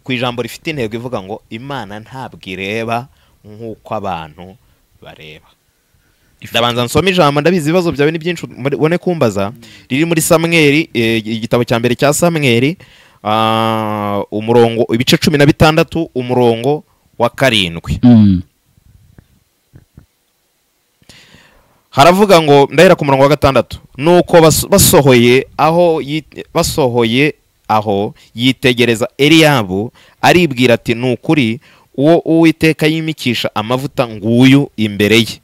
ku ijambo rifite intego ivuga ngo Imana ntabwo ireba nk'uko abantu bareba. Ndabanza nsoma ijambo, ndabizi ibibazo byawe ni byinshi ubone kumbaza. Riri muri Samweli, igitabo cya mbere cya Samweli, umurongo ibice 16 umurongo wa 7. Haravuga ngo, ndahera ku murongo wa 6, nuko basohoye aho yitegereza Eliyabu, aribwira ati nukuri uwo Uwiteka yimikisha amavuta nguyu imbere ye.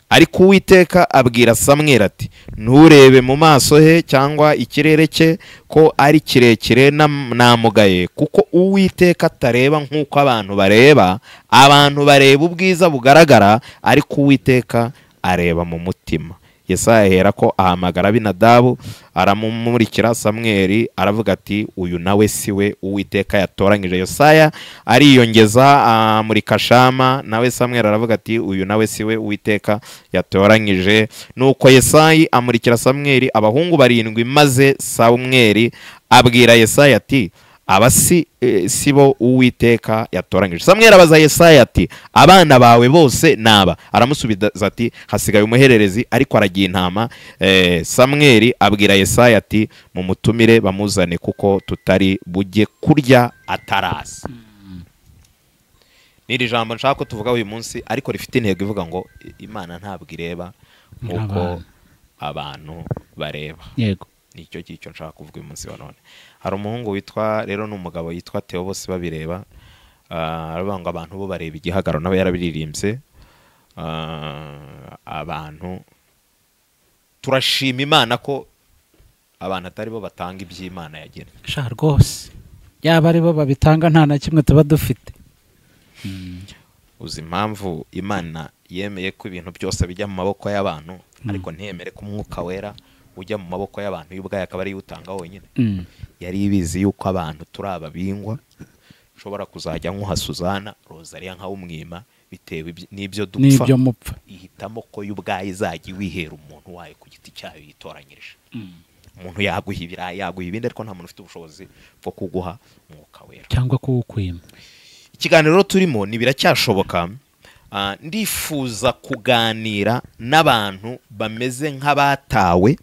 Ariko Uwiteka abwira Samweli ati nturebe mu maso he cyangwa ikirere cye ko ari kirekire namugaye, kuko Uwiteka atareba nk'uko abantu bareba. Abantu bareba ubwiza bugaragara, ariko Uwiteka areba mu mutima. Yesaya ahera ko ahamagara Abinadabu, aramumurikira Samweli, aravuga ati uyu nawe siwe Uwiteka yatoranyije. Yesaya ariyongeza amurika Shama, nawe Samweli aravuga ati uyu nawe siwe Uwiteka yatoranyije. Nuko Yesaya amurikira Samweli abahungu 7, maze Samweli abwira Yesaya ati aba sibo Uwiteka yatoranyije. Samweli abaza Yesaya ati abana bawe bose naba? Aramusubiza ati hasigaye umuhererezi, ariko aragiye intama. Samweli abwira Yesaya ati mumutumire bamuzane, kuko tutari bujye kurya ataraza. Niri jambo nshaka ko tuvuga uyu munsi, ariko rifite intego ivuga ngo Imana ntabwo ireba nk'uko abantu bareba. Yego, nicyo nshaka kuvuga uyu munsi wa none. Hari umuhungu witwa rero n'umugabo yitwa Theo, bose babireba. Aravuga ngo abantu bo bareba igihagararo, nawe yarabiririmbye. Abantu turashima Imana ko abantu atari bo batanga iby'Imana yagena. sha rwose, yaba ari bo babitanga nta na kimwe tuba dufite. Uzi impamvu Imana yemeye ko ibintu byose bijya mu maboko y'abantu, ariko ntiyemere ko Umwuka Wera ujya mu maboko y'abantu, y'ubwaye akaba ari utanga wenyine? Yari ibizi yuko abantu turi ababingwa, ushobora kuzajya nkuha Suzana Rosaria nka umwima bitewe n'ibyo dupfa, n'ibyo mupfa. ihitamo ko y'ubwaye izajya wihera umuntu wayo ku giti cyayo yitoranyirije. Umuntu yaguha ibirayi, yaguha ibindi, ariko nta muntu ufite ubushobozi bwo kuguha Umwuka Wera cyangwa kuwukwima. Ikiganiro turimo ni biracyashoboka. Ndifuza kuganira n'abantu bameze nk'abatawe,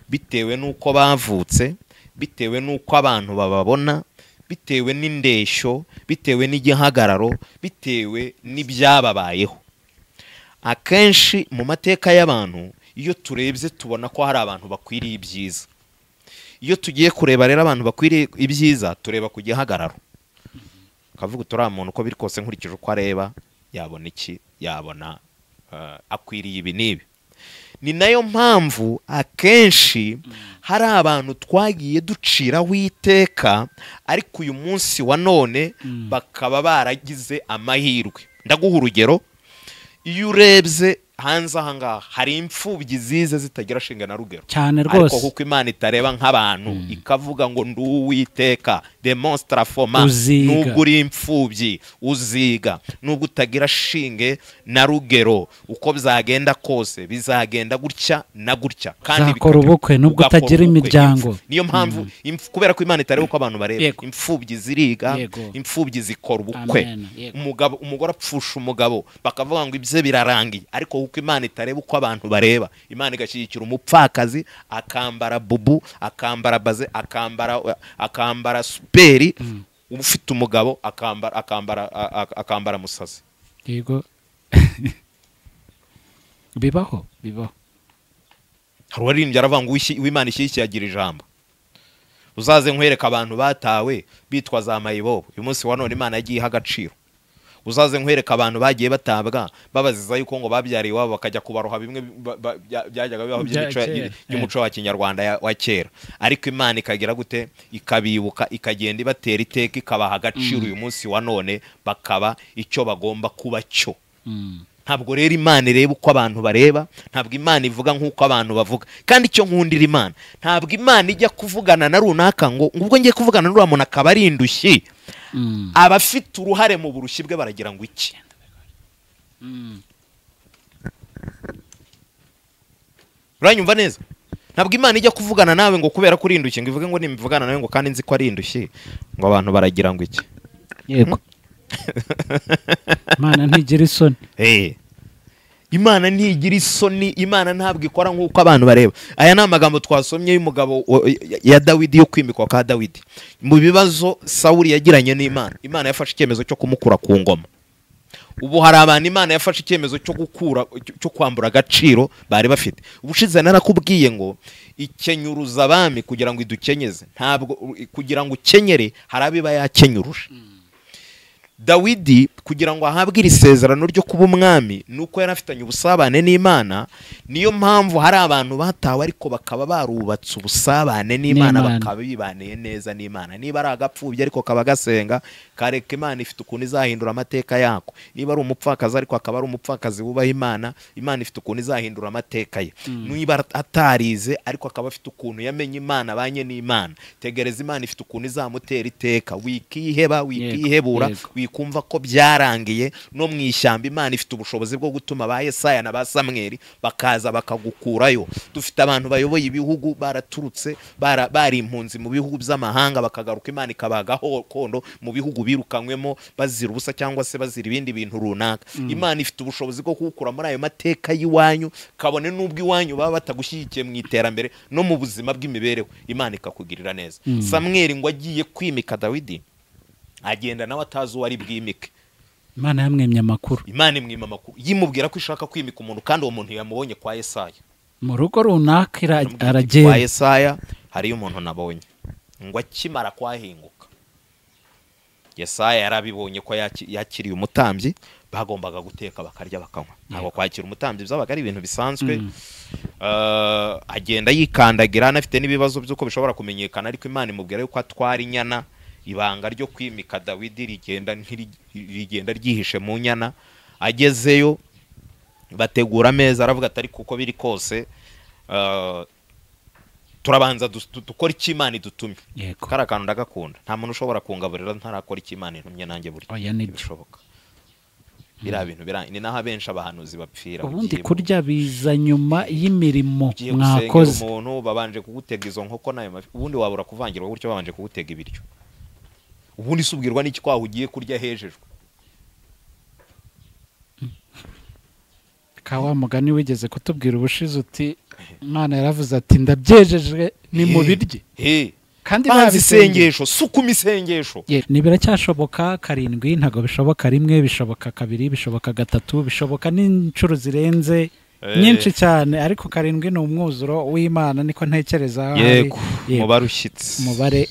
bitewe n'uko bavutse, bitewe n'uko abantu bababona, bitewe n'indeshyo, bitewe n'igihagararo, bitewe n'ibyababayeho. Akenshi mu mateka y'abantu, iyo turebye tubona ko hari abantu bakwiriye ibyiza. Iyo tugiye kureba rero abantu bakwiriye ibyiza, tureba ku gihagararo, kavuga turi umuntu uko biri kose nkurikije uko areba yabona iki, yabona akwiriye ibi n'ibi. Ni nayo mpamvu akenshi hari abantu twagiye duciraho iteka, ariko uyu munsi wa none bakaba baragize amahirwe. Ndaguha urugero. Iyo urebye hanze ahangaha hari imfubyi zize zitagira shinga na rugero cyane rwose, ariko kuko Imana itareba nk'abantu ikavuga ngo ndi Uwiteka demonstra foma, nubwo uri imfubyi uziga, nubwo utagira shinge na rugero, uko bizagenda kose bizagenda gutya na gutya, kandi ukora ubukwe nubwo utagira imiryango. Niyo mpamvu kubera ko Imana itareba uko abantu bareba, imfubyi ziriga, imfubyi zikora ubukwe. Umugore apfusha umugabo bakavuga ngo ibye birarangiye, ariko kuko Imana itareba uko abantu bareba, Imana igashyigikira umupfakazi akambara bubu, akambara baze, akambara superi, ufite umugabo akambara musazi. Yego. bibaho. Hari uwaririmbye aravuga ngo Imana ishyigikiye agira ijambo. Uzaze nkwereka abantu batawe bitwa za mayibobo, uyu munsi wa none Imana yagiye iha agaciro. Uzaze nkwereka abantu bagiye batabwa babaziza yuko ngo babyariye iwabo bakajya kubaroha, bimwe byajyaga bibaho by'umuco wa Kinyarwanda wa kera, ariko Imana ikagira gute, ikabibuka, ikagenda ibatera iteka, ikabaha agaciro uyu munsi wa none bakaba icyo bagomba kuba cyo. Ntabwo rero Imana ireba uko abantu bareba, ntabwo Imana ivuga nk'uko abantu bavuga. Kandi icyo nkundira Imana, ntabwo Imana ijya kuvugana na runaka ngo ubwo ngiye kuvugana n'uriya muntu akaba ari indushyi, abafite uruhare mu burushyi bwe baragira ngo iki. Uranyumva neza? ntabwo Imana ijya kuvugana nawe ngo kubera ko urindushye ngo ivuge ngo nimvugana nawe ngo kandi nzi ko ari indushye ngo abantu baragira ngo iki. yego Imana ntigira isoni. Imana ntigira isoni, Imana ntabwo ikora nk'uko abantu bareba. Aya ni amagambo twasomye y'umugabo ya Dawidi, yo kwimikwa kwa Dawidi. Mu bibazo Sawuli yagiranye n'Imana, Imana yafashe icyemezo cyo kumukura ku ngoma. Ubu hari abantu Imana yafashe icyemezo cyo kwambura agaciro bari bafite. Ubushize narakubwiye ngo ikenyuruza abami kugira ngo idukenyeze, ntabwo kugira ngo ukenyere hari abiba yakenyuruje. Dawidi kugira ngo ahabwe iri sezerano ryo kuba umwami nuko yari afitanye ubusabane n'Imana. Niyo mpamvu hari abantu batawe ariko bakaba barubatse ubusabane n'Imana, bakaba bibaniye neza n'Imana. Niba ari agapfubye ariko kaba gasenga, kareka Imana ifite ukuntu izahindura amateka yako. Niba ari umupfakazi ariko akaba ari umupfakazi wubaha Imana, Imana ifite ukuntu izahindura amateka ye. Niba atarize ariko akaba afite ukuntu yamenye Imana, banye n'Imana, tegereza Imana ifite ukuntu izamutera iteka. Wikiheba, wikihebura, kumva ko byarangiye. No mu ishyamba Imana ifite ubushobozi bwo gutuma ba Yesaya na ba Samweli bakaza bakagukurayo. Dufite abantu bayoboye ibihugu baraturutse, bari impunzi mu bihugu by'amahanga, bakagaruka Imana ikabagaho kondo mu bihugu birukanywemo bazira ubusa cyangwa se bazira ibindi bintu runaka. Imana ifite ubushobozi bwo kugukura muri ayo mateka y'iwanyu, kabone n'ubwo iwanyu baba batagushyigikiye mu iterambere no mu buzima bw'imibereho, Imana ikakugirira neza. Samweli ngo agiye kwimika Dawidi, agenda nawe atazi uwo ari bwimike. Imana yamwemye amakuru. Imana imwima amakuru, yimubwira ko ishaka kwimika umuntu, kandi uwo muntu yamubonye kwa Yesaya mu rugo runaka. Aragenda kwa Yesaya, hariyo umuntu nabonye ngo akimara kwahinguka. Yesaya yarabibonye ko yakiriye umutambyi, bagombaga guteka bakarya bakanywa. Ntabwo kwakira umutambyi byabaga ari ibintu bisanzwe. Agenda yikandagira, anafite n'ibibazo by'uko bishobora kumenyekana, ariko Imana imubwira yuko atwara inyana. Ibanga ryo kwimika Dawidi rigenda ryihishe mu nyana. Agezeyo bategura ameza, aravuga ati ariko uko biri kose turabanza dukora icyo Imana idutumye. Kari akantu ndagakunda, nta muntu ushobora kungaburira ntarakora icyo Imana intumye nanjye burya bishoboka. Biriya bintu ni naho abenshi abahanuzi bapfira. Ubundi kurya biza nyuma y'imirimo mwakoze. Umuntu babanje kugutega izo nkoko nayo mafi, ubundi wabura kuvangirwa gutyo babanje kugutega ibiryo. Ubundi subwirwa n'iki kwaho ugiye kurya hejejwe. Kawa mugani wigeze kutubwira ubushize uti Imana yaravuze ati ndabyejejwe ni mu birye. Kandi babisengesho suku misengesho. Ni biracyashoboka 7, ntago bishoboka 1, bishoboka 2, bishoboka 3, bishoboka n'incuro zirenze nyinshi cyane, ariko 7 ni umwuzuro w'Imana, niko ntekereza. Yego, umubare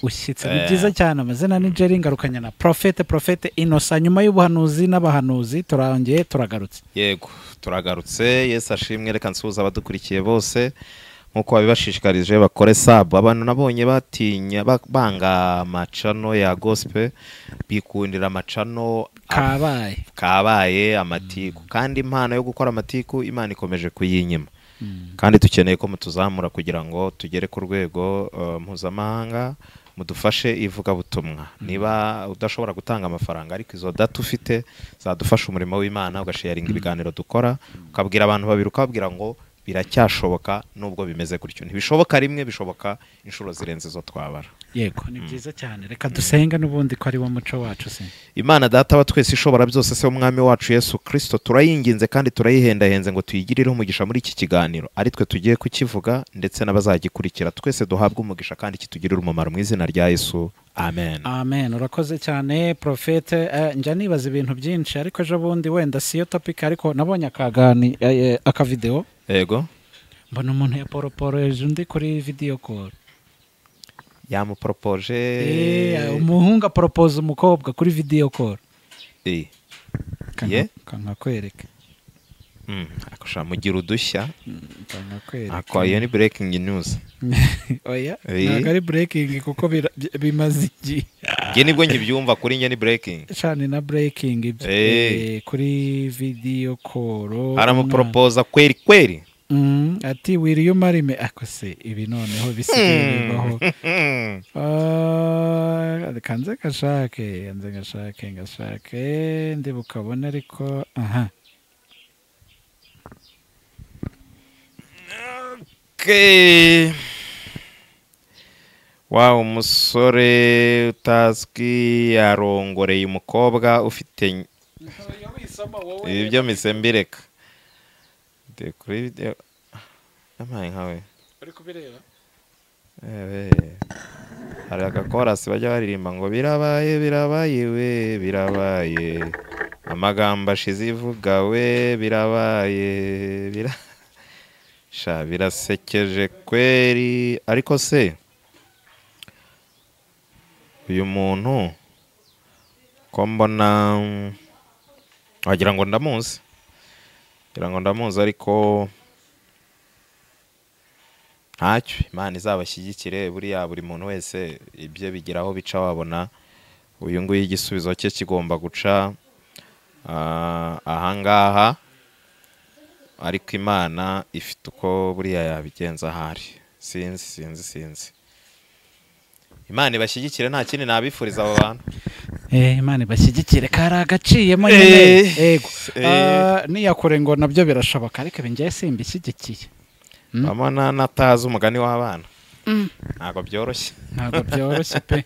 ushyitse. Ni byiza cyane. Amazina ni Jerry, ngarukanya na Prophet Innocent. Nyuma y'ubuhanuzi n'abahanuzi turangeye turagarutse. Yego, turagarutse. Yesu ashimwe. Reka nsuhuza abadukurikiye bose nkuko babibashishikarije bakore sub. Abantu nabonye batinya banga amacano ya gospel, bikundira amacano kabaye amatiku, kandi impano yo gukora amatiku Imana ikomeje kuyinyima. Kandi dukeneye ko mutuzamura kugira ngo tugere ku rwego mpuzamahanga, mudufashe ivuga butumwa. Niba udashobora gutanga amafaranga, ariko izo data ufite zadufasha umurimo w'Imana, ugasharinga ibiganiro dukora, ukabwira abantu babiri, ukabwira ngo biracyashoboka nubwo bimeze gutyo. Ntibishoboka rimwe, bishoboka inshuro zirenze zo twabara. Yego, ni byiza cyane. Reka dusenga n'ubundi ko ari wo muco wacu. Se Imana data wa twese ishobora byose, se umwami wacu Yesu Kristo, turayinginze kandi turayihendahenze ngo tuyigirireho umugisha muri iki kiganiro, ari twe tugiye kukivuga ndetse n'abazagikurikira. Twese duhabwe umugisha kandi kitugirire umumaro mu izina rya Yesu. Amen. Amen. Urakoze cyane Prophet. Njya nibaza ibintu byinshi, ariko ejo bundi wenda siyo topic, ariko nabonye aka video. Yego. Mbona umuntu ya poroporeje undi kuri video call. Yamupropoje. Umuhungu apropose umukobwa kuri video call. Kankakwereka. Akosha mugira udushya. Kankakwereka. Akoye ni breaking news. Oya. Ntabwo ari breaking kuko bimaze iki. Nge nibwo nkibyumva kuri nge ni breaking. Cyane na breaking kuri video call. Aramupropoza kweri. Ati will you marry me? Akose ibi noneho bisigaye bibaho. Kanze gashake ndi bukabona, ariko Okay. Wa umusore utazwi yarongoreye umukobwa ufite ibyo misembireka de kuri video amaye nkawe uri kubireba hari agakorasi bajya baririmba ngo birabaye birabaye we birabaye amagambo ashize ivuga we birabaye sha birasekeje kweri ariko se uyu muntu ko mbona wagira ngo ndamuzi ariko ntacyo Imana izabashyigikire buriya buri muntu wese ibyo bigiraho bica wabona uyu nguyu igisubizo cye kigomba guca ahangaha ariko Imana ifite uko buriya yabigenza ahari sinzi Imana ibashyigikire nta kindi nabifuriza abo bantu Imana ibashyigikire kari agaciyemo nyine yego niyakure ngo nabyo birashoboka ariko bingiye simbishyigikiye amana nataza umugani w'abana ntago byoroshye pe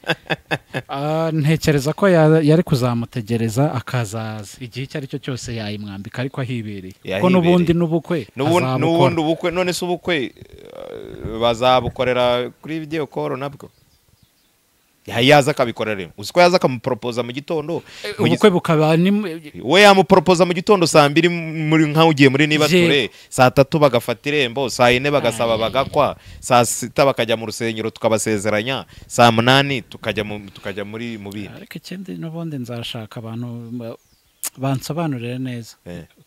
ntekereza ko yari kuzamutegereza akazaza igihe icyo ari cyo cyose yayimwambika ariko ahibereye kuko n'ubundi n'ubukwe none se ubukwe bazabukorera kuri video call nabwo yaza akabikorera uzi ko yaza akamupropoza mu gitondo ubukwe bukaba we yamupropoza mu gitondo saa 2 muri nkaho ugiye muri niba ture saa 3 bagafata irembo saa 4 bagasaba bagakwa saa 6 bakajya mu rusengero tukabasezeranya saa 8 tukajya muri bindi ariko ikindi n'ubundi nzashaka abantu bansobanurire neza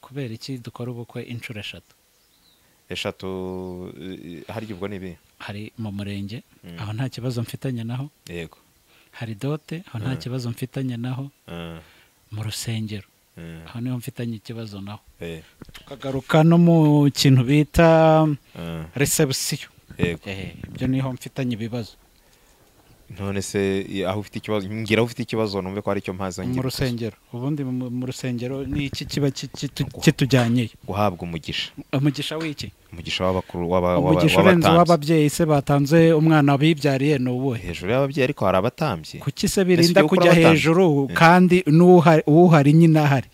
kubera iki dukora ubukwe inshuro eshatu hari ubwo nibi hari mu murenge aho nta kibazo mfitanye naho yego hari dote aho nta kibazo mfitanye naho mu rusengero aho niho mfitanye ikibazo naho tukagaruka no mu kintu bita reception ibyo niho mfitanye ibibazo none se aho ufite ikibazo ngira ufite ikibazo numve ko ari cyo mpaza ngira mu rusengero ubundi mu rusengero ni iki kiba kitujyanye guhabwa umugisha w'iki umugisha w'abakuru w'ababyeyi se batanze umwana bibyariye n'ubuhe hejuru y'ababyeyi ariko hari abatambye kuki se birinda kujya hejuru kandi n'uhari nyine ahari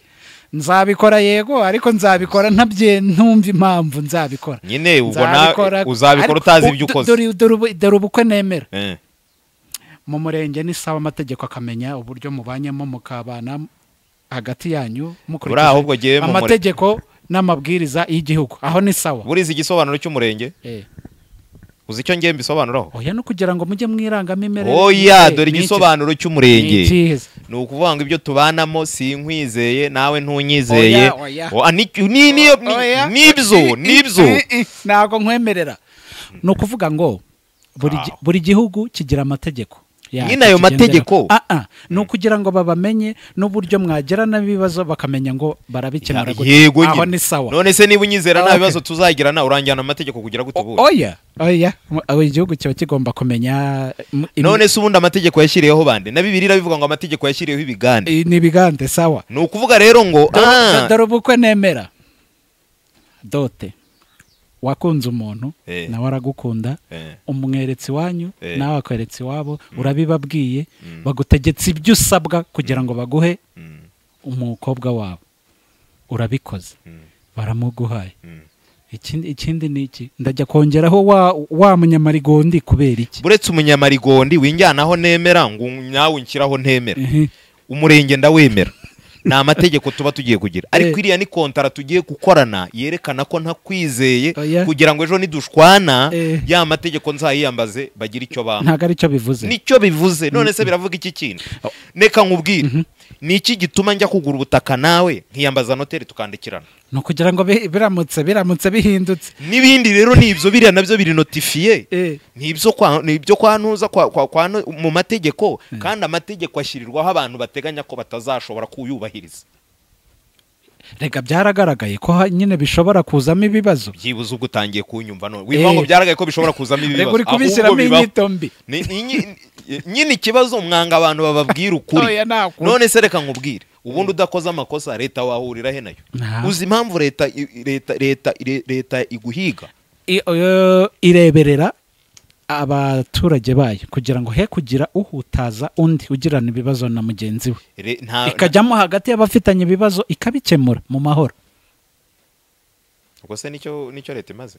nzabikora yego ariko nzabikora ntumva impamvu nzabikora nyine ubwo uzabikora utazi ibyo ukoze dore ubukwe nemera mu murenge ni sawa amategeko akamenya uburyo mubanyemo mukabana hagati yanyu mukurikije amategeko n'amabwiriza y'igihugu aho ni sawa buriza igisobanuro cy'umurenge uzi icyo ngiye mbisobanuraho oya no kugira ngo mujye mwirangamo imerere oya dore igisobanuro cy'umurenge ni ukuvuga ngo ibyo tubanamo sinkwizeye nawe ntunyizeye nibyo ntabwo nkwemerera ni ukuvuga ngo buri gihugu kigira amategeko nyine ayo mategeko ni ukugira ngo babamenye n'uburyo mwagirana ibibazo bakamenya ngo barabikemura yego aho ni sawa none se niba unyizera nta bibazo tuzagirana uranjyana amategeko kugira gutubura oya igihugu kiba kigomba kumenya none se ubundi amategeko yashyiriyeho bande na Bibiliya bivuga ngo amategeko yashyiriyeho ibigande ni ibigande sawa ni ukuvuga rero ngo dore ubukwe nemera dote wakunze umuntu nawe aragukunda umweretse iwanyu nawe akweretse iwabo urabibabwiye bagutegetse ibyo usabwa kugira ngo baguhe umukobwa wabo urabikoze baramuguhaye ikindi ni iki ndajya kongeraho wa munyamarigondi kubera iki buretse umunyamarigondi winjyanaho nemera ngo nawe unshyiraho ntemera umurenge ndawemera ni amategeko tuba tugiye kugira ariko iriya ni kontara tugiye gukorana yerekana ko ntakwizeye kugira ngo ejo nidushwana ya mategeko nzayiyambaze bagira icyo bampa ntabwo ari cyo bivuze nicyo bivuze none se biravuga iki kintu neka nkubwire ni iki gituma njya kugura ubutaka nawe nkiyambaza noteri tukandikirana ni ukugira ngo biramutse bihindutse n'ibindi rero nibyo biriya nabyo biri notifiye nibyo kwantuza mu mategeko kandi amategeko ashyirirwaho abantu bateganya ko batazashobora kuyubahiriza rega byaragaragaye ko nyine bishobora kuzamo ibibazo byibuze ubwo utangiye kunyumva none wivuga ngo byaragaye ko bishobora kuzamo ibibazo uri kubishyiramo inyito mbi nyine ikibazo mwanga abantu bababwira ukuri none se reka nkubwire ubundi udakoze amakosa leta wahurira he nayo uzi impamvu leta iguhiga ireberera abaturage bayo kugira ngo he kugira uhutaza undi ugirana ibibazo na mugenzi we, ikajyamo hagati y'abafitanye ibibazo ikabikemura mu mahoro. ubwo se nicyo leta imaze,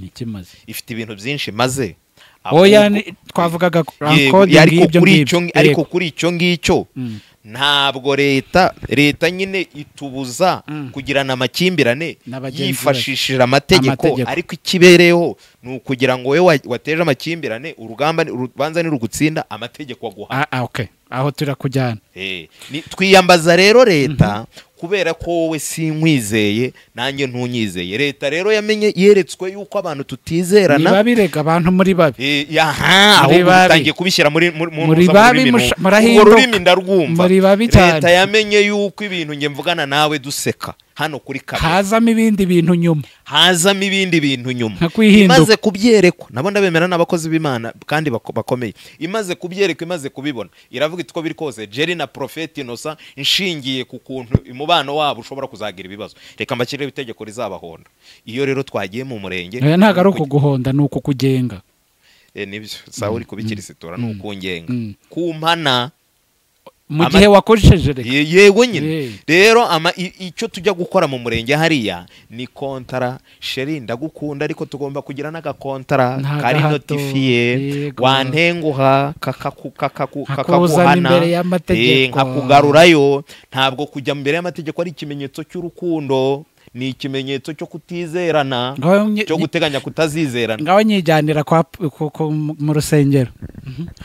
ikimaze ifite ibintu byinshi maze twavugaga ariko kuri icyo ngicyo ntabwo leta nyine itubuza kugirana amakimbirane yifashishije amategeko, ariko ikibereyeho ni ukugira ngo wowe wateje amakimbirane urubanza nirugutsinda amategeko aguha. aho turakujyana. twiyambaza rero leta kubera ko wowe sinkwizeye nanjye ntunyizeye. leta rero yeretswe yuko abantu tutizerana, niba birega abantu muri babi, ahubwo utangiye kubishyira muri babi, ururimi ndarwumva. leta yamenye yuko ibintu nge mvugana nawe duseka hano kuri kamera hazamo ibindi bintu nyuma, imaze kubyerekwa, nabo ndabemera n'abakozi b'Imana kandi bakomeye, imaze kubyerekwa, imaze kubibona, iravuga iti ko biri kose Jerry na Prophet Innocent inshingiye ku kuntu umubano wabo ushobora kuzagira ibibazo, reka mbakire itegeko rizabahonda. iyo rero twagiye mu murenge, ntago ari ukuguhonda, ni ukukugenga. nibyo sawa, uri kubikirisitora ni ukungenga, kumpana mu gihe wakoresheje reka. yego nyine rero icyo tujya gukora mu murenge hariya ni kontara. sheri ndagukunda ariko tugomba kugira n'agakontara kari notifiye, wantenguha kakaguhana nkakugarurayo. ntabwo kujya mbere y'amategeko ari ikimenyetso cy'urukundo, ni ikimenyetso cyo kutizerana, cyo guteganya kutazizerana. ngaho nyijyanira mu rusengero,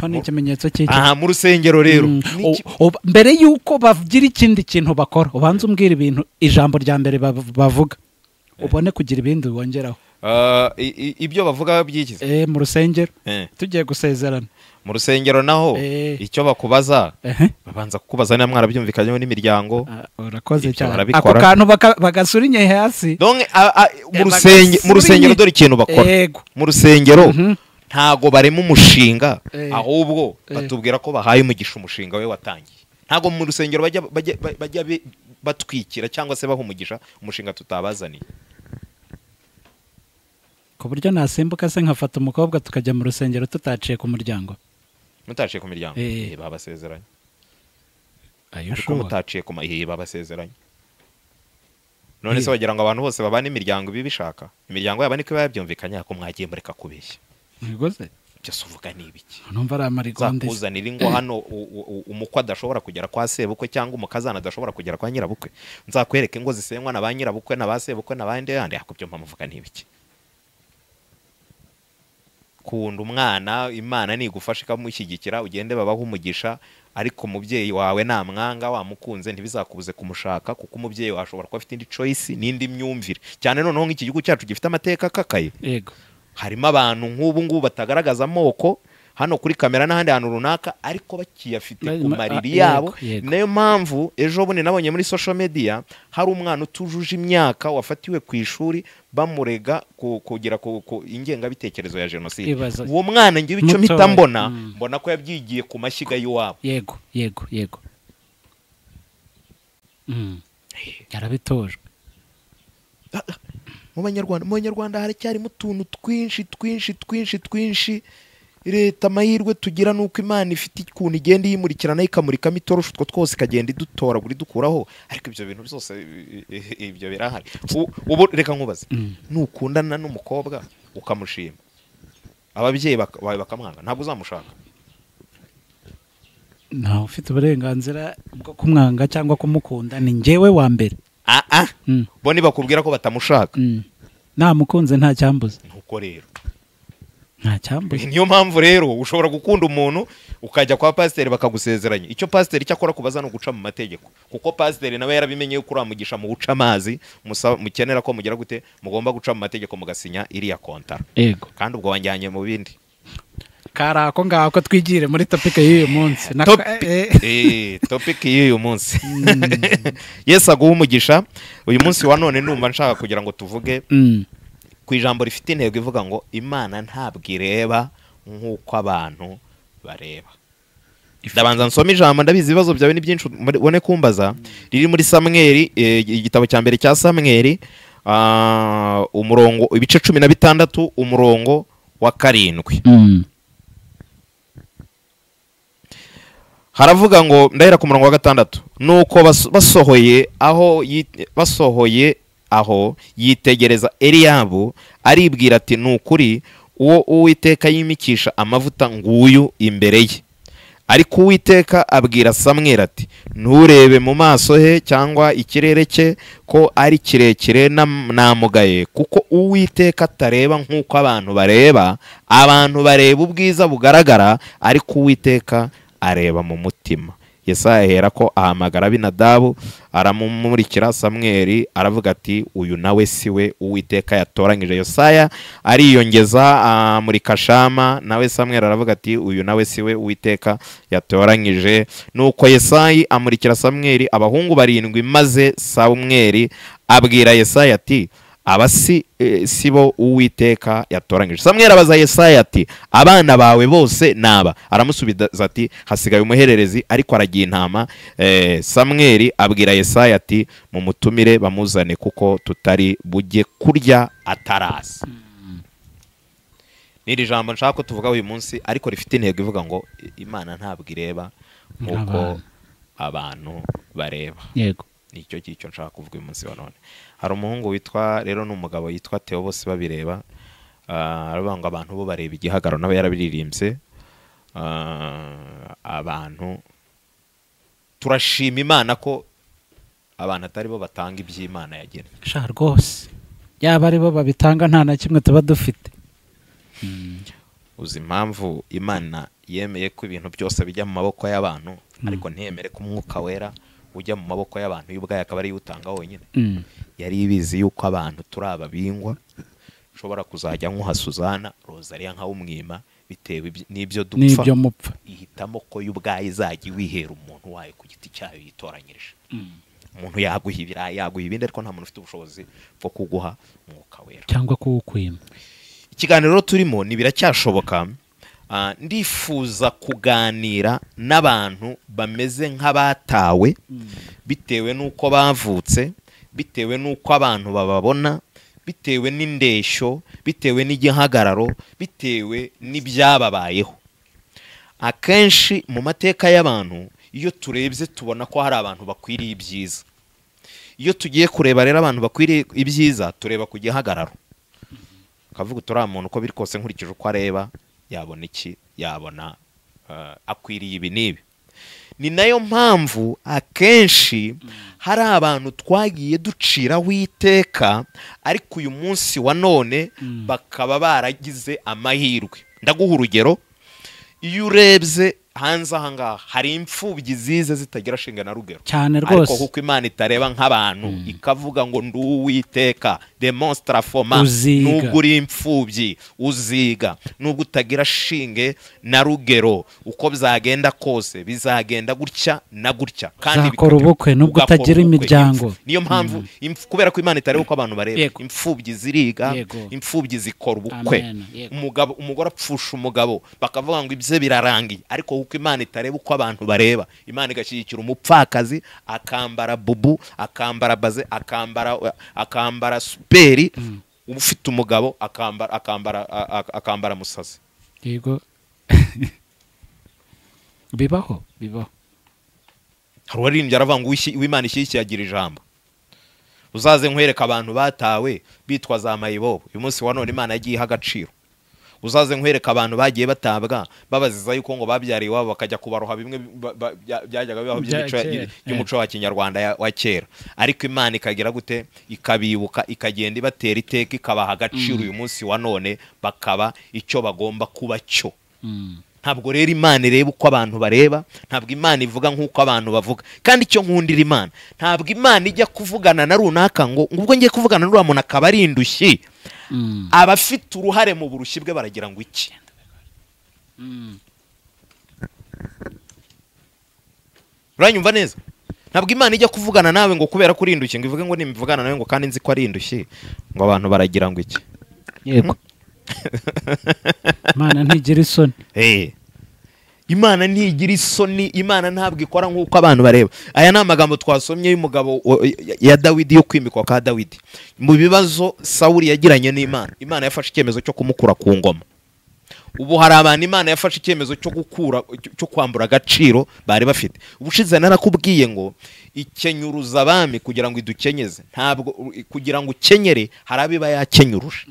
ho ni ikimenyetso cy'iki. mu rusengero rero mbere yuko bagira ikindi kintu bakora, ubanza umbwira ibintu ijambo rya mbere bavuga, ubone kugira ibindi wongeraho. ibyo bavuga byikize mu rusengero tugiye gusezerana mu rusengero naho icyo bakubaza babanza kukubaza niba mwarabyumvikanyeho n'imiryango. urakoze cyane, ako kantu bagasura inyehe hasi. mu rusengero dore ikintu bakora mu rusengero, ntago barema umushinga, ahubwo batubwira ko bahaye umugisha umushinga we watangiye. ntago mu rusengero bajya batwikira cyangwa se baha umugisha umushinga tutabazaniye. ku buryo nasimbuka se nkafata umukobwa tukajya mu rusengero tutaciye ku muryango. mutaciye ku miryango babasezeranye, ariko mutaciye ku babasezeranye. none se wagira ngo abantu bose babane imiryango bishaka imiryango yabo niko babyumvikanye, ko mwagiye mureka kubeshya. Ntigoze byose uvuga ni ibiki? numva ari amarigonde zakuzanira ingo hano umukwe adashobora kugera kwa sebukwe cyangwa umukazana adashobora kugera kwa nyirabukwe. nzakwereka ingo zisenywa na ba nyirabukwe na ba sebukwe na bande yandi, akubyo mpamuvuga ni ibiki? kunda umwana, Imana nigufasha ikamushyigikira, ugende babaho umugisha, ariko umubyeyi wawe namwanga wamukunze ntibizakubuze kumushaka, kuko umubyeyi wawe ashobora kuba afite indi choice n'indi myumvire. cyane noneho nk'iki gihugu cyacu gifite amateka akakaye, harimo abantu nk'ubu ngubu batagaragaza amoko hano kuri kamera n'ahandi hantu runaka, ariko bakiyafite ku mariri yabo. Nayo mpamvu ejo bundi nabonye muri social media hari umwana utujuje imyaka wafatiwe ku ishuri bamurega kugira ingengabitekerezo ya jenoside. uwo mwana ngiye icyo mpita mbona ko yabyigiye ku mashyiga y'iwabo. yego yarabitojwe. mu banyarwanda haracyarimo utuntu twinshi. leta amahirwe tugira nuko Imana ifite ikuntu igenda yimurikirana ikamurikamo itorosho utwo twose ikagenda idutoragura idukuraho, ariko ibyo bintu byose ibyo birahari. ubu reka nkubaze, nukundana n'umukobwa ukamushima, ababyeyi bawe bakamwanga, ntabwo uzamushaka? ntawe ufite uburenganzira bwo kumwanga cyangwa kumukunda, ni njyewe wa mbere. bo nibakubwira ko batamushaka, namukunze nta cyambuza. nuko rero niyo mpamvu rero ushobora gukunda umuntu ukajya kwa pasiteri bakagusezeranya. icyo pasiteri cyakora kubaza no guca mu mategeko, kuko pasiteri nawe yarabimenye yuko uramugisha mu guca amazi, mukenera ko mugira gute, mugomba guca mu mategeko mugasinya iriya kontara. kandi ubwo wanjyanye mu bindi karako ngako twigire muri topic y'uyu munsi. topic y'uyu munsi Yesu aguha umugisha. uyu munsi wa none numva nshaka kugira ngo tuvuge ku ijambo rifite intego ivuga ngo Imana ntabwo ireba nk'uko abantu bareba. ndabanza nsoma ijambo, ndabizi ibibazo byawe ni byinshi ubone kumbaza. riri muri Samweli, igitabo cya mbere cya Samweli umurongo ibice 16 umurongo wa 7 haravuga ngo ndahera ku murongo wa 6 nuko basohoye aho yitegereza Eliyabu aribwira ati nukuri uwo Uwiteka yimikisha amavuta nguyu imbere ye. Ariko Uwiteka abwira Samweli ati nturebe mu maso he cyangwa ikirere cye ko ari kirekire namugaye, kuko Uwiteka atareba nk'uko abantu bareba ubwiza bugaragara, ariko Uwiteka areba mu mutima. Yesaya ahera ko ahamagara Abinadabu aramumurikira Samweli aravuga ati uyu nawe siwe Uwiteka yatoranyije. Yesaya ariyongeza amurika Shama, nawe Samweli aravuga ati uyu nawe siwe Uwiteka yatoranyije. Nuko Yesaya amurikira Samweli abahungu 7, maze Samweli abwira Yesaya ati aba sibo Uwiteka yatoranyije. Samweli abaza Yesaya ati abana bawe bose naba? Aramusubiza ati hasigaye umuhererezi ariko aragiye intama. Samweli abwira Yesaya ati mumutumire bamuzane kuko tutari bujye kurya atarasa. Niri jambo nshaka ko tuvuga uyu munsi ariko rifite intego ivuga ngo Imana ntabwo ireba nkuko abantu bareba. Yego, nicyo cyo nshaka kuvuga uyu munsi wa none. Hari umuhungu witwa rero n'umugabo yitwa Theo bose babireba, aravuga ngo abantu bo bareba igihagararo, nawe yarabiririmbye. Abantu turashima Imana ko abantu atari bo batanga iby'Imana yagena. sha rwose yaba ari bo babitanga nta na kimwe tuba dufite. Uzi impamvu Imana yemeye ko ibintu byose bijya mu maboko y'abantu ariko ntiyemere ko umwuka wera ujya mu maboko y'abantu y'ubwaye akaba ari utanga wenyine? Yari ibizi yuko abantu turi ababingwa, ushobora kuzajya nkuha Suzana Rosalia nka umwima bitewe n'ibyo dupfa, n'ibyo mupfa, ihitamo ko y'ubwaye izajya wihera umuntu wayo ku giti cyayo yitoranyirije. Umuntu yaguha ibirayi yaguha ibindi ariko nta muntu ufite ubushobozi bwo kuguha umwuka wera cyangwa kuwukwima. Ikiganiro turimo ni biracyashoboka. Ndifuza kuganira n'abantu bameze nk'abatawe bitewe n'uko bavutse, bitewe n'uko abantu bababona, bitewe n'indeshyo, bitewe n'igihagararo, bitewe n'ibyababayeho. Akenshi mu mateka y'abantu iyo turebye tubona ko hari abantu bakwiriye ibyiza. Iyo tugiye kureba rero abantu bakwiriye ibyiza tureba ku gihagararo, kavuga turiya muntu uko biri kose nkurikije uko areba yabona iki, yabona akwiriye ibi n'ibi. Ni nayo mpamvu akenshi hari abantu twagiye duciraho iteka ariko uyu munsi wa none bakaba baragize amahirwe. Ndaguha urugero, iyo urebye hanze aha ngaha hari imfubyi zize zitagira shinga na rugero cyane rwose, ariko kuko Imana itareba nk'abantu ikavuga ngo ndi Uwiteka demonstra foma, nubwo uri imfubyi uziga, nubwo utagira shinge na rugero, uko bizagenda kose bizagenda gutya na gutya, kandi bikora ubukwe nubwo utagira imiryango. Niyo mpamvu kubera ko Imana itareba uko abantu bareba, imfubyi ziriga, imfubyi zikora ubukwe. Umugore apfusha umugabo bakavuga ngo ibye birarangiye, ariko kuko Imana itareba uko abantu bareba, Imana igashyigikira umupfakazi akambara bubu, akambara baze, akambara superi, ufite umugabo akambara musazi. Yego. bibaho. Hari uwaririmbye aravuga ngo Imana ishyigikiye agira ijambo. Uzaze nkwereka abantu batawe bitwa za mayibobo, uyu munsi wa none Imana yagiye iha agaciro. Uzaze nkwereka abantu bagiye batabwa babaziza yuko ngo babyariye iwabo bakajya kubaroha, bimwe byajyaga bibaho by'umuco wa Kinyarwanda wa kera, ariko Imana ikagira gute, ikabibuka, ikagenda ibatera iteka, ikabaha agaciro uyu munsi wa none bakaba icyo bagomba kuba cyo. Ntabwo rero Imana ireba uko abantu bareba, ntabwo Imana ivuga nk'uko abantu bavuga. Kandi icyo nkundira Imana, ntabwo Imana ijya kuvugana na runaka ngo ubwo ngiye kuvugana n'uriya muntu akaba ari indushyi, abafite uruhare mu burushyi bwe baragira ngo iki. Uranyumva neza? Ntabwo Imana ijya kuvugana nawe ngo kubera ko uri indushyi ngo ivuge ngo nimvugana nawe ngo kandi nzi ko ari indushyi ngo abantu baragira ngo iki. Yego. Imana ntigira isoni. Imana ntigira isoni, Imana ntabwo ikora nk'uko abantu bareba. Aya ni amagambo twasomye y'umugabo ya Dawidi, yo kwimikwa kwa Dawidi. Mu bibazo Sawuli yagiranye n'Imana, Imana yafashe icyemezo cyo kumukura ku ngoma. Ubu hari abantu Imana yafashe icyemezo cyo kwambura agaciro bari bafite. Ubushize narakubwiye ngo ikenyuruza abami kugira ngo idukenyeze, ntabwo kugira ngo ukenyere hari abiba yakenyuruje.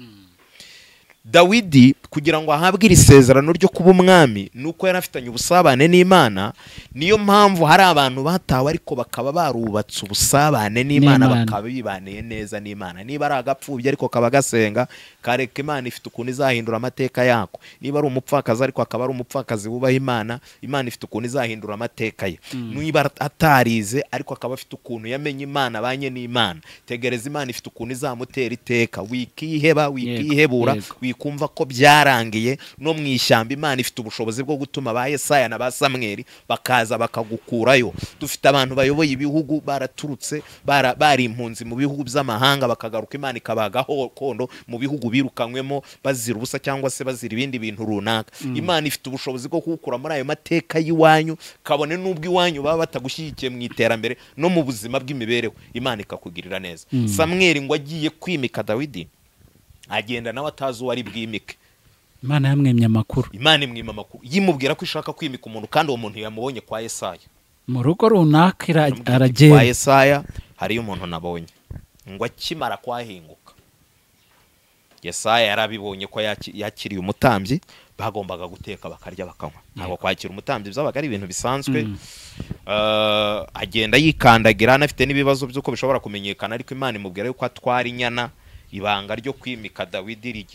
Dawidi kugira ngo ahabwe iri sezerano ryo kuba umwami nuko yarafitanye ubusabane n'Imana. Niyo mpamvu hari abantu batawe ariko bakaba barubatse ubusabane n'Imana, bakaba bibaniye neza n'Imana. Niba ari agapfubye ariko kaba gasenga, kareka Imana ifite ukuntu izahindura amateka yako. Niba ari umupfakazi ariko akaba ari umupfakazi wubaha Imana, Imana ifite ukuntu izahindura amateka ye. Niba atarize ariko akaba afite ukuntu yamenye Imana, banye n'Imana, tegereza Imana ifite ukuntu izamutera iteka. Wikiheba, wikihebura, kumva ko byarangiye. No mu ishyamba Imana ifite ubushobozi bwo gutuma ba Yesaya na ba Samweli bakaza bakagukurayo. Dufite abantu bayoboye ibihugu baraturutse, bari impunzi mu bihugu by'amahanga, bakagaruka Imana ikabagaho kondo mu bihugu birukanywemo bazira ubusa cyangwa se bazira ibindi bintu runaka. Imana ifite ubushobozi bwo kugukura muri ayo mateka y'iwanyu, kabone n'ubwo iwanyu baba batagushyigikiye mu iterambere no mu buzima bw'imibereho, Imana ikakugirira neza. Samweli ngo agiye kwimika Dawidi, agenda nawe atazi uwo ari bwimike. Imana yamwemye amakuru. Imana imwima amakuru, yimubwira ko ishaka kwimika umuntu, kandi uwo muntu yamubonye kwa Yesaya mu rugo runaka. Aragenda kwa Yesaya, hariyo umuntu nabonye ngo akimara kwahinguka. Yesaya yarabibonye ko yakiriye umutambyi, bagombaga guteka bakarya bakanywa. Ntabwo kwakira umutambyi byabaga ari ibintu bisanzwe. Agenda yikandagira, anafite n'ibibazo by'uko bishobora kumenyekana, ariko Imana imubwira yuko atwara inyana. Ibanga ryo kwimika Dawidi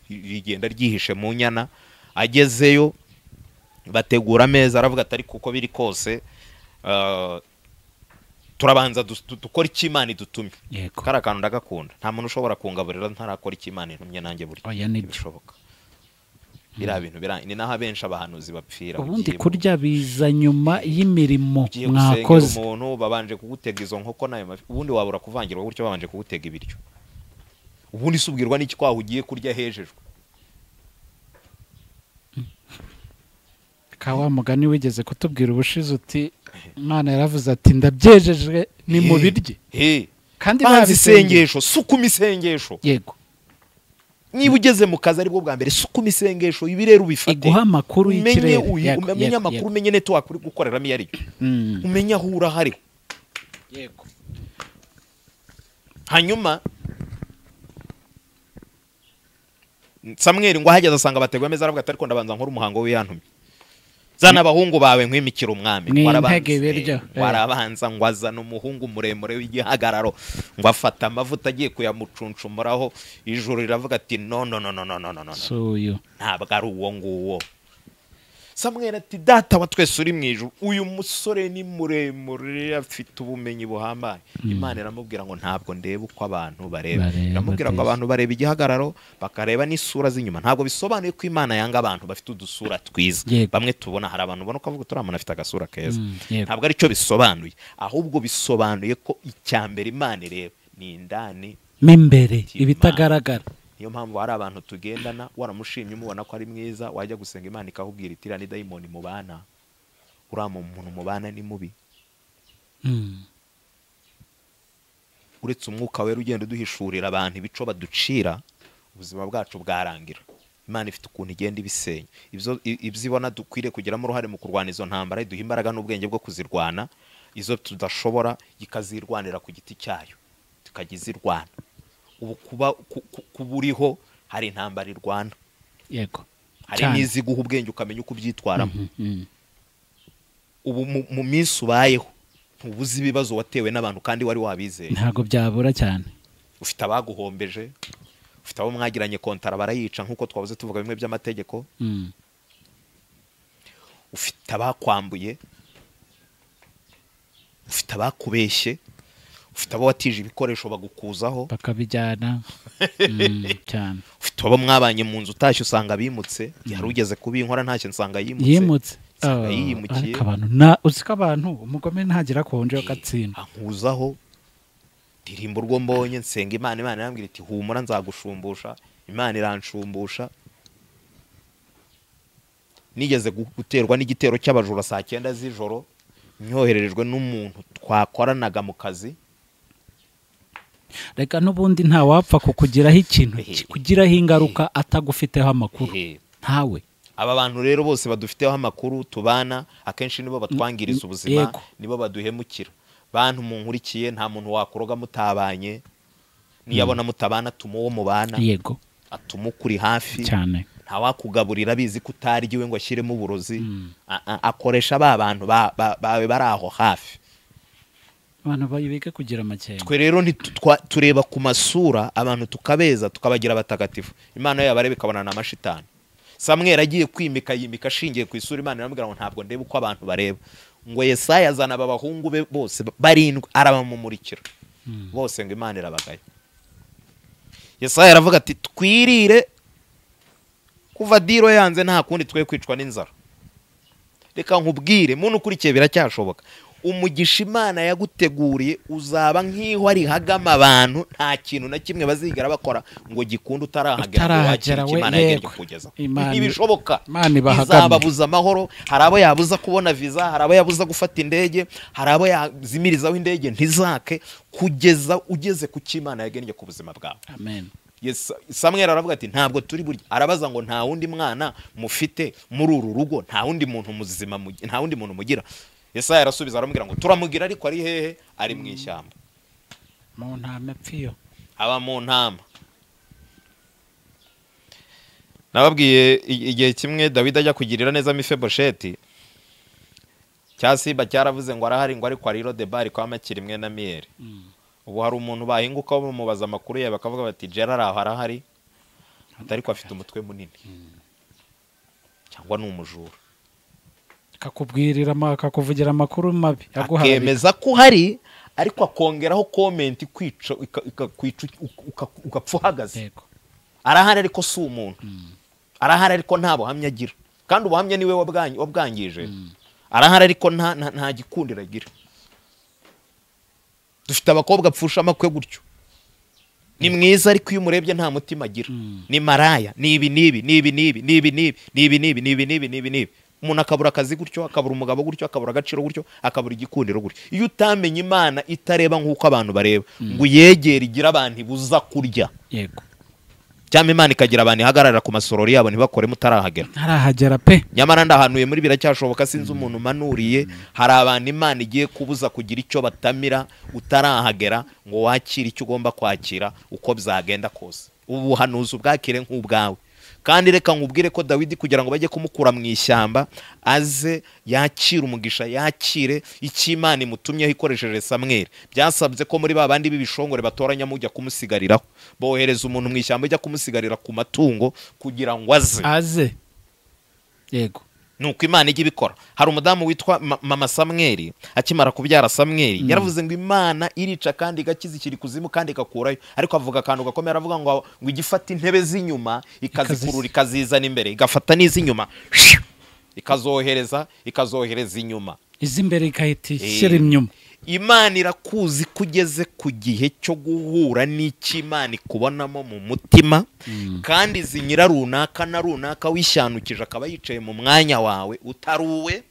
rigenda ryihishe mu nyana. Agezeyo bategura ameza, aravuga ati ariko uko biri kose turabanza dukora icyo Imana idutumye. Kari akantu ndagakunda, nta muntu ushobora kungaburira ntarakora icyo Imana intumye nanjye burya bishoboka. Biriya bintu ni naho abenshi abahanuzi bapfira. Ubundi kurya biza nyuma y'imirimo mwakoze. Umuntu babanje kugutega izo nkoko nayo mafi, ubundi wabura kuvangirwa gutyo babanje kugutega ibiryo. Ubundi subwirwa n'iki kwaho ugiye kurya hejejwe. Kawa mugani wigeze kutubwira ubushize uti Imana yaravuze ati ndabyejeje ni mu birye. Kandi bazisengesho, sukuma isengesho. Yego. Niba ugeze mu kazi aribwo bwa mbere, sukuma isengesho, ibi rero ubifate. Iguha amakuru y'ikirere. Umenye amakuru, umenye network uri gukoreramo iyo ari. Umenye aho urahari. Yego. Hanyuma Samweli ngo ahageze asanga bategwa ameza, aravuga ati ariko ndabanza nkora umuhango w'iyantumye. Zana abahungu bawe nkwimikira umwami. Warabanza ngo azana umuhungu muremure w'igihagararo, ngo afata amavuta agiye kuyamucuncumuraho. Ijuru riravuga ati no. Ntabwo ari uwo nguwo. Samweli ati data wa twese uri mu ijuru, uyu musore ni muremure, afite ubumenyi buhambaye. Imana iramubwira ngo ntabwo ndeba uko abantu bareba. Iramubwira ngo abantu bareba igihagararo, bakareba n'isura z'inyuma. Ntabwo bisobanuye ko Imana yanga abantu bafite udusura twiza. Bamwe tubona, hari abantu ubona ukavuga turamana afite agasura keza. Ntabwo ari cyo bisobanuye, ahubwo bisobanuye ko icyambere Imana ireba ni indani m'imbere, ibitagaragara. Niyo mpamvu hari abantu tugendana, waramushimye umubona ko ari mwiza, wajya gusenga Imana ikakubwira iti ni dayimoni mubana, uriya muntu mubana ni mubi. Uretse umwuka wera ugenda uduhishurira abantu ibico baducira, ubuzima bwacu bwarangira. Imana ifite ukuntu igenda ibisenya. Ibyo ibona dukwiriye kugiramo uruhare mu kurwana izo ntambara, iduha imbaraga n'ubwenge bwo kuzirwana. Izo tudashobora ikazirwanira ku giti cyayo, tukajya izirwana. Ubu kuba uriho hari intambara irwana. Yego. Hari n'iziguha ubwenge ukamenya uko ubyitwaramo. Ubu mu minsi ubayeho ntubuze ibibazo watewe n'abantu kandi wari wabizeye. Ntabwo byabura cyane. Ufite abaguhombeje, ufite abo mwagiranye kontara barayica nk'uko twavuze tuvuga bimwe by'amategeko. Ufite abakwambuye, ufite abakubeshye, ufite abo watije ibikoresho bagukuzaho bakabijyana cyane. Ufite abo mwabanye mu nzu utashye usanga bimutse, yari ugeze kubinkora ntacyo nsanga yimutse. Yimukiye. Uziko abantu umugome ntagira konje gatsinda. Ankuzaho ndirimba urwo mbonye, nsenga Imana, Imana irambwira iti humura nzagushumbusha. Imana iranshumbusha. nigeze guterwa n'igitero cy'abajura saa 9 z'ijoro nyohererejwe n'umuntu twakoranaga mu kazi. Reka n'ubundi nta wapfa kukugiraho ikintu kugiraho ingaruka atagufiteho amakuru ntawe. Aba bantu rero bose badufiteho amakuru tubana akenshi nibo batwangiriza ubuzima, nibo baduhemukira. Bantu munkurikiye nta muntu wakuroga mutabanye, niyabona mutabana tumuwo mubana, yego atumukuri hafi cyane, nta wakugaburira bizi kutaryiwe ngo ashyiremo uburozi, akoresha ba bantu bawe bari aho hafi. Abantu bayibike kugira amakenga. Twe rero tureba ku masura abantu tukabeza tukabagira batagatifu. Imana yabarebe kabana na mashitani. Samweli agiye kwimika yimika ashingiye ku isura, Imana iramubwira ngo ntabwo ndeba uko abantu bareba. Ngo Yesaya azana abahungu be bose barindwi arabamumurikira. Bose ngo Imana irabagaye. Yesaya aravuga ati twirire kuva diro yanze nta kundi twe kwicwa n'inzara. Reka nkubwire muntu ukurikiye biracyashoboka. Umugisha Imana yaguteguriye uzaba nk'iho ari hagama abantu nta kintu na kimwe bazigera bakora ngo gikunde utarahagera Imana yagenye kugeza. Ntibishoboka. Izababuza amahoro, harabo yabuza kubona visa, harabo yabuza gufata indege, harabo yazimirizaho indege ntizake kugeza ugeze ku cy'Imana yagenye ku buzima bwawe. Amen. Samweli aravuga ati ntabwo turi burya. Arabaza ngo nta wundi mwana mufite muri uru rugo, nta wundi muntu muzima, nta wundi muntu mugira. Yesaya arasubiza aramubwira ngo turamugira ariko ari hehe? Ari mu ishyamba. Mu ntama pfiyo. Aba mu ntama. Nababwiye igihe kimwe Dawidi ajya kugirira neza Mefiboshethi. Cyasiba cyaravuze ngo arahari ngo ariko ari Lodebari kwa Makiri imwe na Miyeri. Ubu hari umuntu bahinguka bamubaza amakuru ye bakavuga bati Gerard aho arahari ariko afite umutwe munini. Cyangwa n'umujura. Akakubwirira akakuvugira amakuru mabi akemeza ko hari ariko akongeraho comment kwica ukapfuhagaze. Arahari ariko si umuntu. Arahari ariko nta buhamya agira, kandi ubuhamya niwe wabwangije. Arahari ariko nta gikundira agira. Dufite abakobwa pfusha amakwe gutyo, ni mwiza ariko iyo umurebye nta mutima agira. Ni maraya, ni ibi. Umuntu akabura akazi gutyo, akabura umugabo gutyo, akabura agaciro gutyo, akabura igikundiro gutyo. Iyo utamenye Imana itareba nk'uko abantu bareba ngo yegere igira abantu ibuza kurya, yego cyangwa Imana ikagira abantu ihagarara ku masorori yabo ntibakore mutarahagera. Ntarahagera pe. Nyamara ndahanuye muri biracyashoboka sinzi umuntu manuriye. Hari abantu Imana igiye kubuza kugira icyo batamira utarahagera ngo wakire icyo ugomba kwakira uko byagenda kose. Ubu buhanuzi ubwakire nk'ubwawe. Kandi reka nkubwire ko Dawidi kugira ngo bajye kumukura mu ishyamba aze yakire umugisha, yakire icy'Imana imutumyeho ikoresheje Samweli, byasabye ko muri babandi b'ibishongore batoranya mujya kumusigariraho, bohereza umuntu mu ishyamba ujya kumusigarira ku matungo kugira ngo aze. Yego. Nuko Imana ijya ibikora. Hari umudamu witwa mama Samweli akimara kubyara Samweli yaravuze ngo Imana irica kandi igakiza ikiri kuzimu kandi ikakurayo, ariko avuga akantu gakomeye aravuga ngo igifata intebe z'inyuma ikazikurura ikazizana imbere, igafata n'iz'inyuma ikazohereza inyuma, iz'imbere ikahita ishyira inyuma. Imana irakuzi kugeze ku gihe cyo guhura n'Imana ikubonamo mu mutima, kandi zinyira runaka na runaka wishanukije akaba yicaye mu mwanya wawe utaruwe,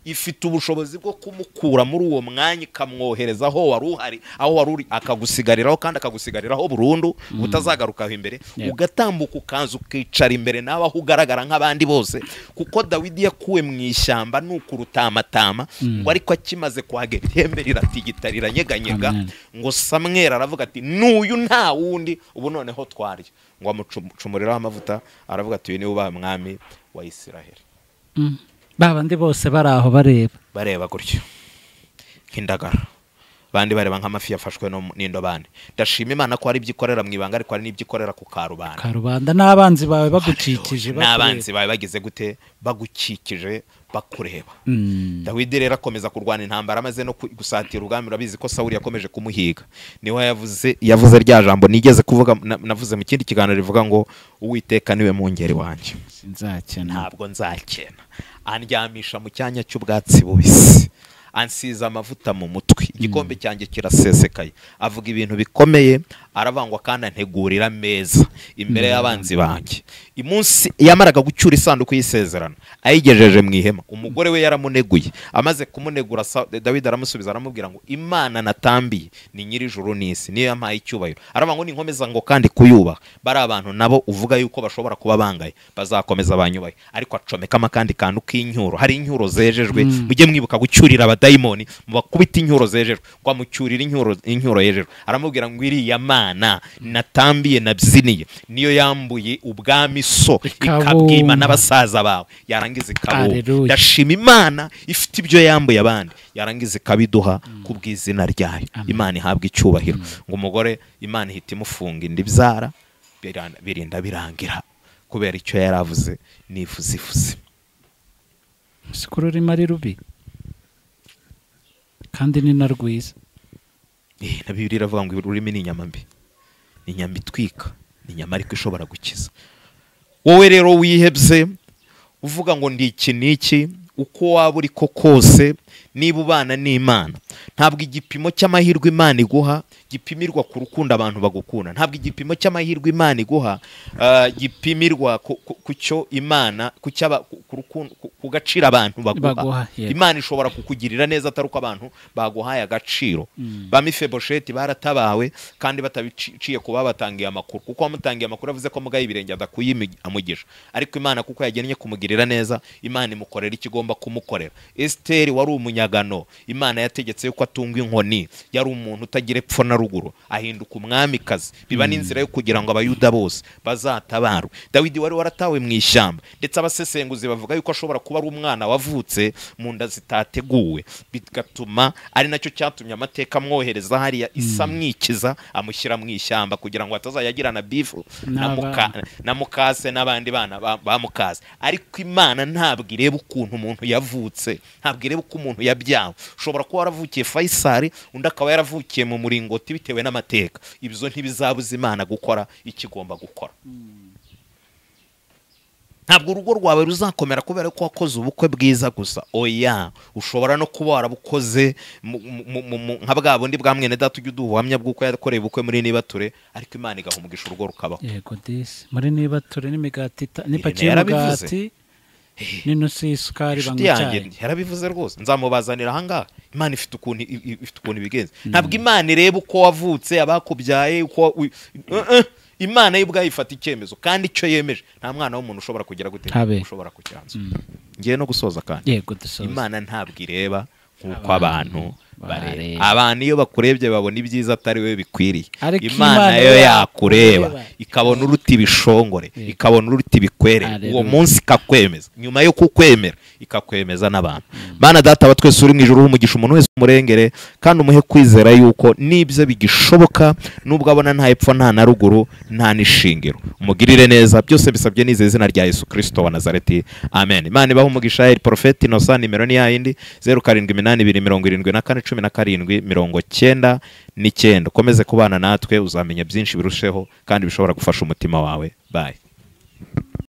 ifite ubushobozi bwo kumukura muri uwo mwanya ikamwohereza aho wari uhari, aho wari uri akagusigariraho, kandi akagusigariraho burundu utazagarukaho imbere, ugatambuka ukanza ukicara imbere nawe aho ugaragara nk'abandi bose. Kuko Dawidi yakuwe mu ishyamba n'ukurutamatama ngo ariko akimaze kuhagera ihembe riratigita riranyeganyega, ngo Samweli aravuga ati n'uyu nta wundi ubu noneho twarya, ngo amucumuriraho amavuta aravuga ati uyu niwe ubaye mwami wa Isiraheli. Babandi bose bari aho bareba gutyo nk'indagara, bandi bareba nk'amafi yafashwe n'indobane. Ndashima Imana ko ari ibyikorera mu ibanga ariko ari n'ibyikorera ku karubanda. N'abanzi bawe bagukikije, n'abanzi bawe bagize gute bagukikije bakureba. Dawidi rero akomeza kurwana intambara amaze no gusatira urugamba. Urabizi ko Sawuli yakomeje kumuhiga, niho yavuze rya jambo nigeze kuvuga, navuze mu kindi kiganiro rivuga ngo Uwiteka niwe mungeri wanjye, ntabwo nzakena. Andyamisha mu cyanya cy'ubwatsi bubisi, ansiza amavuta mu mutwe, igikombe cyanjye kirasesekaye. Avuga ibintu bikomeye, aravangwa kandi antegurira ameza imbere y'abanzi banjye. Imunsi yamaraga gucyura isanduku y'isezerano ayigejeje mu ihema, umugore we yaramuneguye. Amaze kumunegura, Dawidi aramusubiza aramubwira ngo Imana natambiye ni nyir'ijuru n'isi, niyo yampaye icyubahiro. Aravuga ngo ninkomeza ngo kandi kuyubaha, bari abantu nabo uvuga yuko bashobora kuba bangaye bazakomeza banyubahe. Ariko acomekamo akandi kantu k'inyuro. Hari inyuro zejejwe, mujye mwibuka gucyurira abadayimoni, mubakubita inyuro zejejwe, kwa mucyurira inyuro yejejwe. Aramubwira ngo iriya Mana natambiye nabyiniye niyo yambuye ubwami so ikabwima n'abasaza bawe, yarangiza ikabu. Ndashima Imana ifite ibyo yambuye abandi, yarangiza ikabiduha kubw'izina ryayo. Imana ihabwa icyubahiro. Ngo umugore Imana ihita imufunga indi byara, birinda birangira kubera icyo yaravuze nivuzivuze. Sikuru urimo ari rubi kandi ni na rwiza. Na Bibiliya iravuga ngo ururimi ni inyama mbi, ni inyama itwika, ni inyama ariko ishobora gukiza. Wowe rero wihebye uvuga ngo ndi iki n'iki, uko waba uri ko kose, niba ubana n'Imana, ntabwo igipimo cy'amahirwe Imana iguha gipimirwa ku rukundo abantu bagukunda. Ntabwo igipimo cy'amahirwe Imana iguha gipimirwa ku cyo Imana ku gaciro abantu baguha. Imana ishobora kukugirira neza atari uko abantu baguhaye agaciro. Ba Mefiboshethi baratabawe kandi batabiciye kuba batangiye amakuru, kuko wamutangiye amakuru avuze ko mugaye ibirenge adakuye amugisha. Ariko Imana kuko yagennye kumugirira neza, Imana imukorera ikigomba kumukorera. Esiteri wari umunyagano, Imana yategetse yuko atungwa inkoni, yari umuntu utagira epfo na ruguru, ahinduka umwamikazi. Biba n'inzira yo kugira ngo abayuda bose bazatabarwe. Dawidi wari waratawe mu ishyamba, ndetse abasesenguzi bavuga yuko ashobora kuba ari umwana wavutse mu nda zitateguwe, bigatuma ari nacyo cyatumye amateka amwohereza hariya Isa amwikiza amushyira mu ishyamba kugira ngo atazayagirana bifu na mukase n'abandi bana ba mukase. Ariko Imana ntabwo ireba ukuntu umuntu yavutse, ntabwo ireba uko umuntu yabyawe. Ushobora kuba waravukiye Faisal, undi akaba yaravukiye mu muringoti bitewe n'amateka. Ibyo ntibizabuza Imana gukora ikigomba gukora. Ntabwo urugo rwawe ruzakomera kubera ko wakoze ubukwe bwiza gusa. Oya, ushobora no kuba warabukoze nka bwa bundi bwa mwene data ujya uduhamya bw'uko yakoreye ubukwe muri Nibature, ariko Imana igaha umugisha urugo rukabaho. Yego disi, muri Nibature n'imigati n'ipakiye y'umugati n'inusu y'isukari bangicyaye. Yarabivuze rwose, nzamubazanira ahangaha. Imana ifite ukuntu ibigenza. Ntabwo Imana ireba uko wavutse, abakubyaye, uko Imana y'ubwayo ifata icyemezo, kandi icyo yemeje nta mwana w'umuntu ushobora kugira gute, ushobora kucyanza. Ngiye no gusoza kandi, Imana ntabwo ireba nk'uko abantu bareba. Abantu iyo bakurebye babona ibyiza atari we bikwiriye. Imana yo yakureba ikabona uruti bishongore, ikabona uruti bikwerere, uwo munsi ikakwemeza. Nyuma yo kukwemera ikakwemeza n'abantu. Mana Data wa twese uri mu ijuru, umugisha umuntu wese umurengere kandi umuhe kwizera yuko nibyo bigishoboka, nubwo abona nta epfo nta na ruguru nta n'ishingiro. Umugirire neza, byose bisabye n'ize izina rya Yesu Kristo wa Nazareti, amen. Imana ibahe umugisha. Prophet Innocent, nimero ni yayindi 0782741799. Ukomeze kubana natwe, uzamenya byinshi birusheho kandi bishobora gufasha umutima wawe. Bye.